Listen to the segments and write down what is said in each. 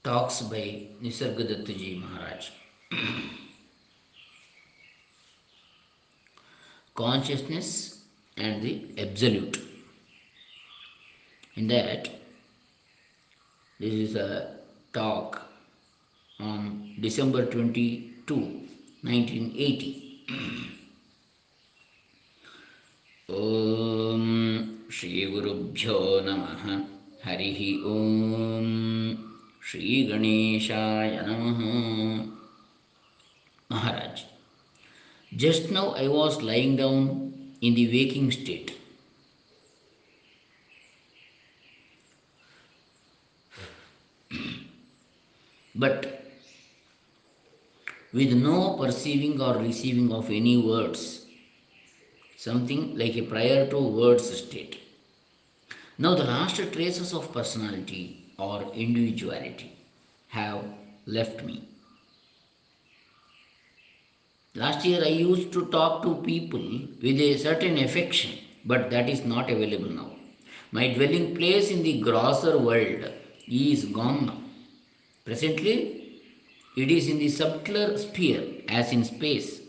Talks by Nisargadatta ji Maharaj. Consciousness and the Absolute. In that, this is a talk on December 22, 1980. Om Shri Gurubhyo Namaha Harihi Om Shri Ganeshaya Namaha. Maharaj, just now I was lying down in the waking state. But with no perceiving or receiving of any words, something like a prior to words state. Now, the last traces of personality or individuality have left me. Last year, I used to talk to people with a certain affection, but that is not available now. My dwelling place in the grosser world is gone now. Presently, it is in the subtler sphere, as in space.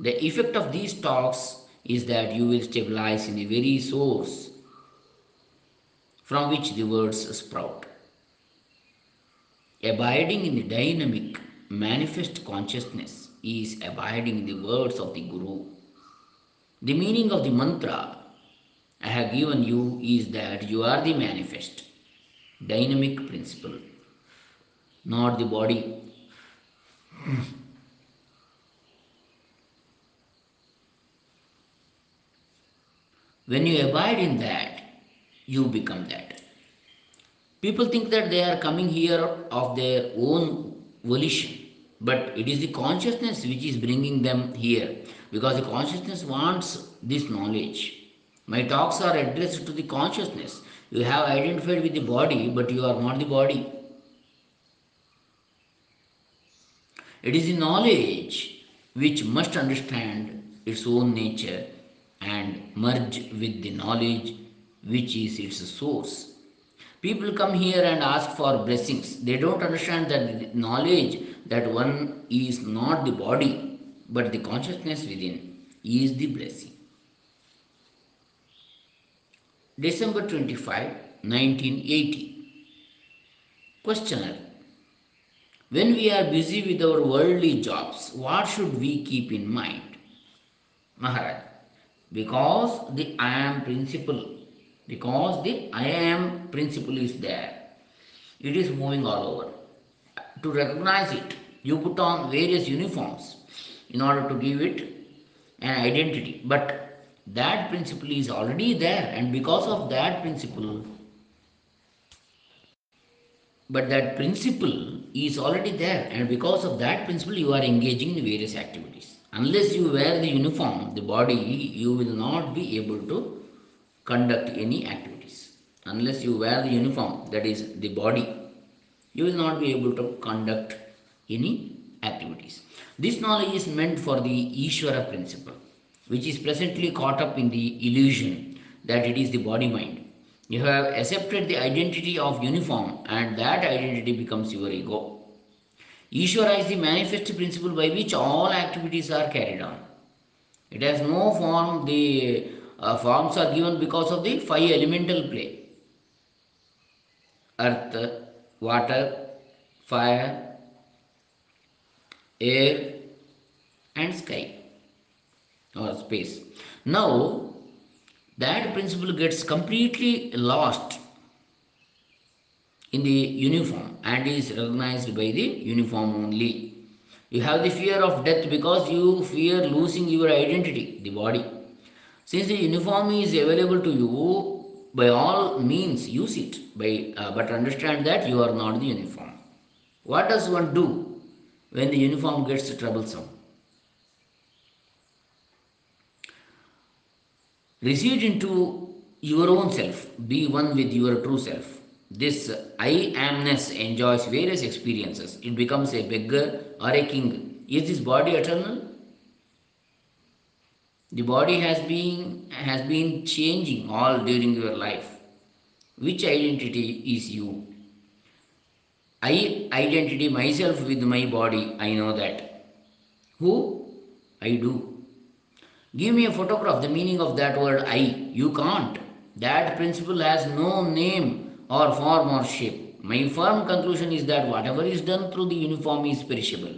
The effect of these talks is that you will stabilize in the very source from which the words sprout. Abiding in the dynamic, manifest consciousness is abiding in the words of the Guru. The meaning of the mantra I have given you is that you are the manifest, dynamic principle, not the body. When you abide in that, you become that. People think that they are coming here of their own volition, but it is the consciousness which is bringing them here because the consciousness wants this knowledge. My talks are addressed to the consciousness. You have identified with the body, but you are not the body. It is the knowledge which must understand its own nature and merge with the knowledge which is its source. People come here and ask for blessings. They don't understand that the knowledge that one is not the body but the consciousness within is the blessing. December 25, 1980. Questioner. When we are busy with our worldly jobs, what should we keep in mind? Maharaj, because the I am principle is there, it is moving all over. To recognize it, you put on various uniforms in order to give it an identity. But that principle is already there, and because of that principle, but that principle is already there, and because of that principle, you are engaging in various activities. Unless you wear the uniform, the body, you will not be able to conduct any activities. Unless you wear the uniform, that is the body, you will not be able to conduct any activities. This knowledge is meant for the Ishvara principle, which is presently caught up in the illusion that it is the body mind. You have accepted the identity of uniform, and that identity becomes your ego. Ishvara is the manifest principle by which all activities are carried on. It has no form, the forms are given because of the five elemental play: earth, water, fire, air, and sky or space. Now, that principle gets completely lost in the uniform and is recognized by the uniform only. You have the fear of death because you fear losing your identity, the body. Since the uniform is available to you, by all means use it, but understand that you are not the uniform. What does one do when the uniform gets troublesome? Recede into your own self, be one with your true self. This I amness enjoys various experiences. It becomes a beggar or a king. Is this body eternal? The body has been changing all during your life. Which identity is you? I identity myself with my body. I know that. Who? I do. Give me a photograph, the meaning of that word I. You can't. That principle has no name or form or shape. My firm conclusion is that whatever is done through the uniform is perishable.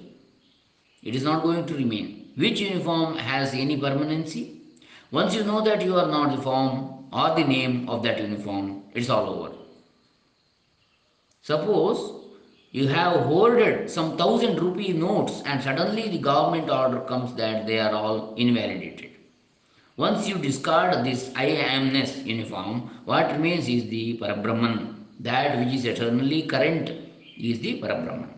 It is not going to remain. Which uniform has any permanency? Once you know that you are not the form or the name of that uniform, it's all over. Suppose you have hoarded some 1,000 rupee notes and suddenly the government order comes that they are all invalidated. Once you discard this I amness uniform, what remains is the Parabrahman. That which is eternally current is the Parabrahman.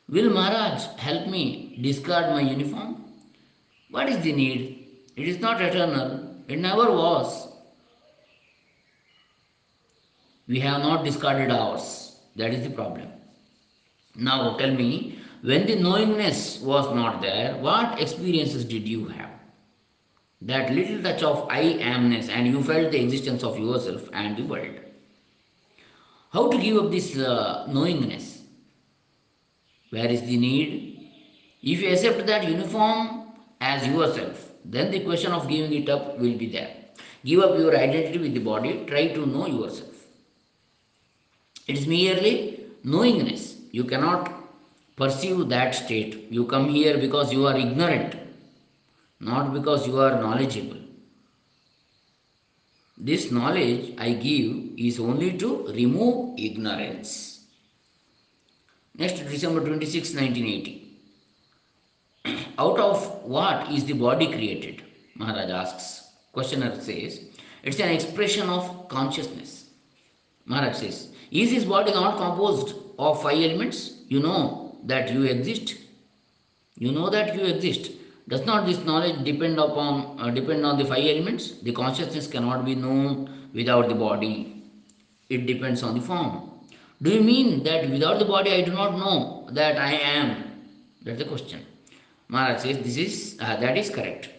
Will Maharaj help me discard my uniform? What is the need? It is not eternal. It never was. We have not discarded ours. That is the problem. Now tell me, when the knowingness was not there, what experiences did you have? That little touch of I amness, and you felt the existence of yourself and the world. How to give up this knowingness? Where is the need? If you accept that uniform as yourself, then the question of giving it up will be there. Give up your identity with the body, try to know yourself. It is merely knowingness. You cannot perceive that state. You come here because you are ignorant, not because you are knowledgeable. This knowledge I give is only to remove ignorance. Next, December 26, 1980. Out of what is the body created? Maharaj asks. Questioner says, it's an expression of consciousness. Maharaj says, is this body not composed of five elements? You know that you exist. You know that you exist. Does not this knowledge depend on the five elements? The consciousness cannot be known without the body. It depends on the form. Do you mean that without the body I do not know that I am? That's the question. Maharaj says that is correct.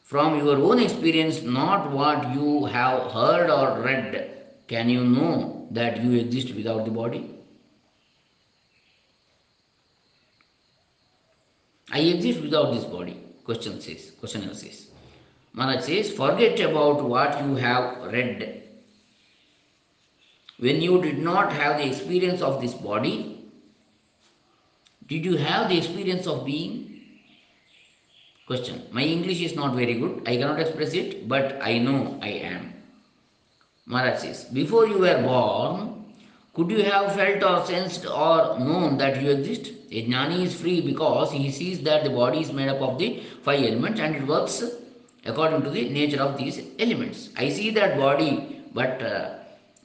From your own experience, not what you have heard or read, can you know that you exist without the body? I exist without this body. Questioner says. Maharaj says, forget about what you have read. When you did not have the experience of this body, did you have the experience of being? Question. My English is not very good. I cannot express it, but I know I am. Maharaj says, before you were born, could you have felt or sensed or known that you exist? A jnani is free because he sees that the body is made up of the five elements and it works according to the nature of these elements. I see that body, but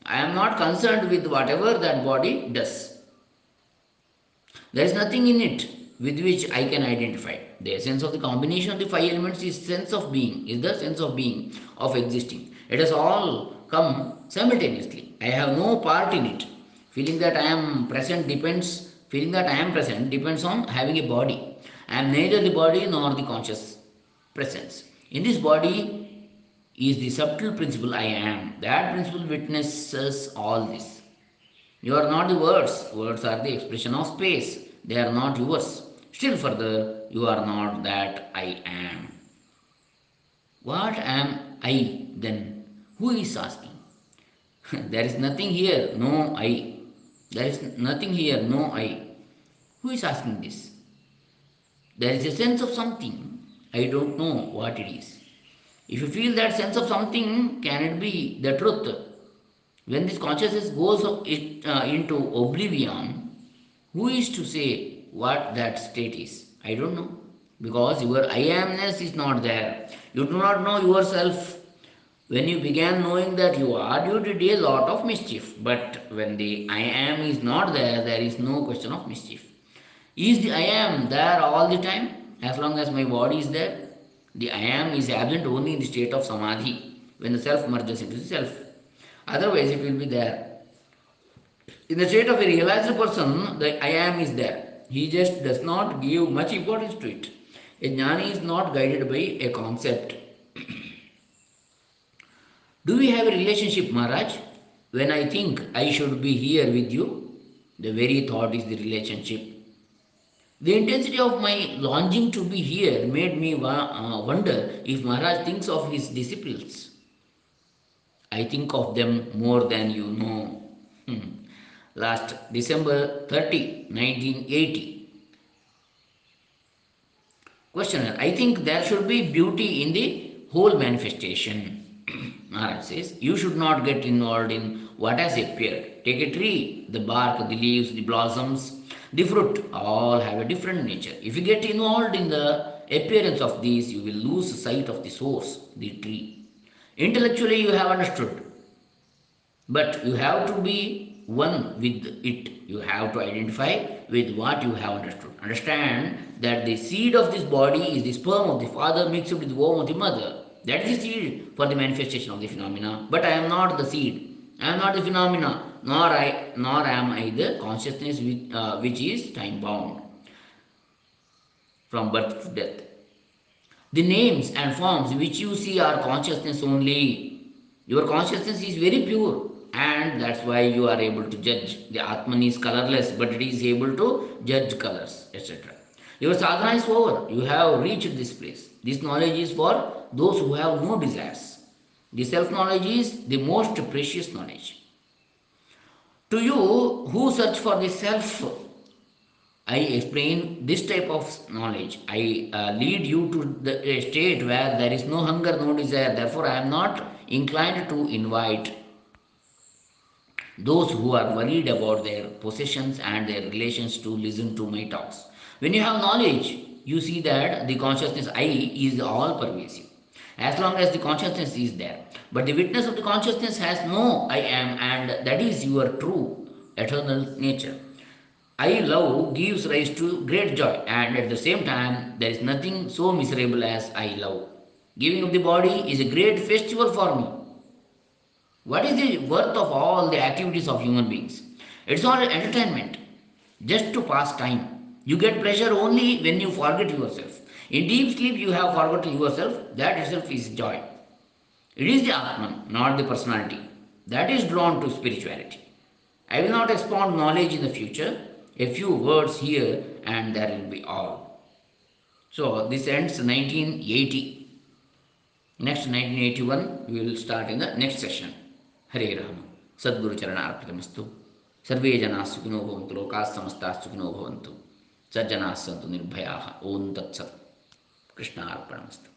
I am not concerned with whatever that body does. There is nothing in it with which I can identify. The essence of the combination of the five elements is sense of being, is the sense of being, of existing. It has all come simultaneously. I have no part in it. Feeling that I am present depends on having a body. I am neither the body nor the conscious presence. In this body is the subtle principle I am. That principle witnesses all this. You are not the words. Words are the expression of space. They are not yours. Still further, you are not that I am. What am I then? Who is asking? There is nothing here, no I. There is nothing here, no I. Who is asking this? There is a sense of something. I don't know what it is. If you feel that sense of something, can it be the truth? When this consciousness goes into oblivion, who is to say what that state is? I don't know. Because your I amness is not there. You do not know yourself. When you began knowing that you are, you did a lot of mischief. But when the I am is not there, there is no question of mischief. Is the I am there all the time? As long as my body is there? The I am is absent only in the state of samadhi, when the self merges into the self. Otherwise, it will be there. In the state of a realized person, the I am is there. He just does not give much importance to it. A jnani is not guided by a concept. Do we have a relationship, Maharaj? When I think I should be here with you, The very thought is the relationship. The intensity of my longing to be here made me wonder if Maharaj thinks of his disciples. I think of them more than you know. Last December 30, 1980. Questioner, I think there should be beauty in the whole manifestation. Maharaj says, you should not get involved in what has appeared. Take a tree, the bark, the leaves, the blossoms, the fruit, all have a different nature. If you get involved in the appearance of these, you will lose sight of the source, the tree. Intellectually, you have understood, but you have to be one with it. You have to identify with what you have understood. Understand that the seed of this body is the sperm of the father mixed with the womb of the mother. That is the seed for the manifestation of the phenomena. But I am not the seed. I am not the phenomena, nor am I the consciousness which is time bound from birth to death. The names and forms which you see are consciousness only. Your consciousness is very pure, and that's why you are able to judge. The Atman is colorless, but it is able to judge colors, etc. Your sadhana is over. You have reached this place. This knowledge is for those who have no desires. The self knowledge is the most precious knowledge. To you who search for the self, I explain this type of knowledge. I lead you to the a state where there is no hunger, no desire. Therefore, I am not inclined to invite those who are worried about their possessions and their relations to listen to my talks. When you have knowledge, you see that the consciousness I is all pervasive. As long as the consciousness is there. But the witness of the consciousness has no I am, and that is your true eternal nature. I love gives rise to great joy, and at the same time, there is nothing so miserable as I love. Giving up the body is a great festival for me. What is the worth of all the activities of human beings? It's all entertainment, just to pass time. You get pleasure only when you forget yourself. In deep sleep, you have forgotten yourself. That itself is joy. It is the Atman, not the personality, that is drawn to spirituality. I will not expound knowledge in the future. A few words here and there will be all. So this ends 1980. Next 1981 we will start in the next session. Hare Rama. Sadguru Charana Arpitamastu. Sarve Jana Sukhino Bhavantu. Lokas Samasta Sukhino Bhavantu. Sajjana Santu Nirbhayaha. Om Tat Sat. Krishna Arpanamastu.